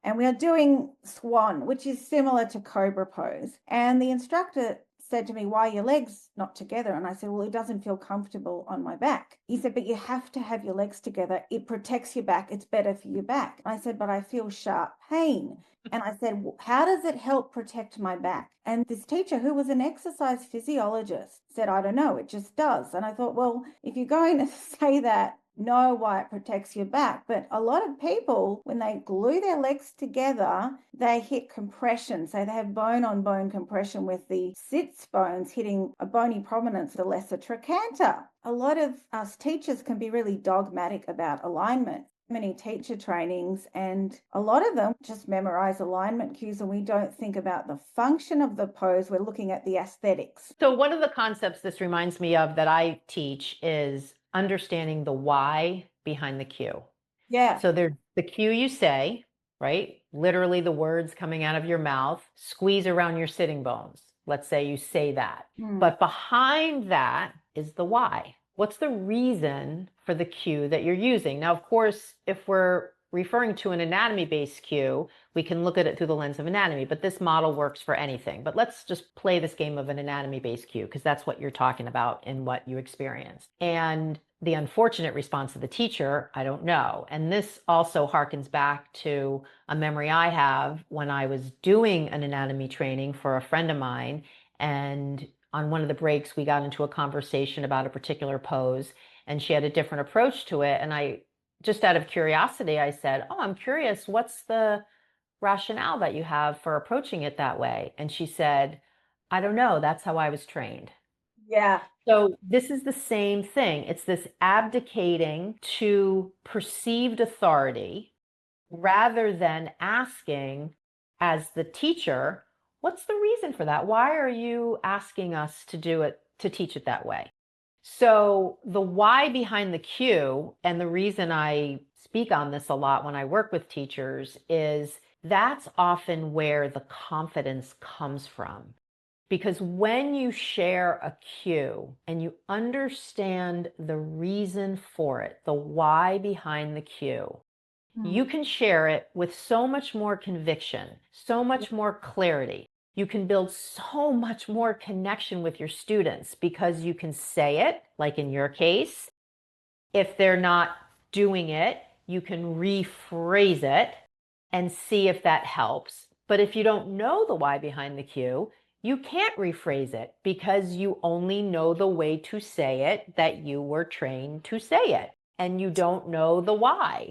and we are doing swan, which is similar to cobra pose. And the instructor said to me, why are your legs not together? And I said, well, it doesn't feel comfortable on my back. He said, but you have to have your legs together. It protects your back. It's better for your back. And I said, but I feel sharp pain. And I said, how does it help protect my back? And this teacher, who was an exercise physiologist, said, I don't know, it just does. And I thought, well, if you're going to say that, know why it protects your back. But a lot of people, when they glue their legs together, they hit compression. So they have bone on bone compression with the sits bones hitting a bony prominence, the lesser trochanter. A lot of us teachers can be really dogmatic about alignment. Many teacher trainings, and a lot of them just memorize alignment cues, and we don't think about the function of the pose. We're looking at the aesthetics. So one of the concepts this reminds me of that I teach is understanding the why behind the cue. Yeah. So there's the cue you say, right? Literally the words coming out of your mouth, squeeze around your sitting bones. Let's say you say that. But behind that is the why. What's the reason for the cue that you're using? Now, of course, if we're referring to an anatomy-based cue, we can look at it through the lens of anatomy, but this model works for anything. But let's just play this game of an anatomy-based cue, because that's what you're talking about and what you experienced. And the unfortunate response of the teacher, I don't know. And this also harkens back to a memory I have when I was doing an anatomy training for a friend of mine. And on one of the breaks, we got into a conversation about a particular pose, and she had a different approach to it. And I, just out of curiosity, I said, oh, I'm curious, what's the rationale that you have for approaching it that way? And she said, I don't know, that's how I was trained. Yeah. So this is the same thing. It's this abdicating to perceived authority rather than asking as the teacher, what's the reason for that? Why are you asking us to do it, to teach it that way? So the why behind the cue, and the reason I speak on this a lot when I work with teachers, is that's often where the confidence comes from. Because when you share a cue and you understand the reason for it, the why behind the cue, you can share it with so much more conviction, so much more clarity. You can build so much more connection with your students because you can say it, like in your case. If they're not doing it, you can rephrase it and see if that helps. But if you don't know the why behind the cue, you can't rephrase it because you only know the way to say it that you were trained to say it, and you don't know the why.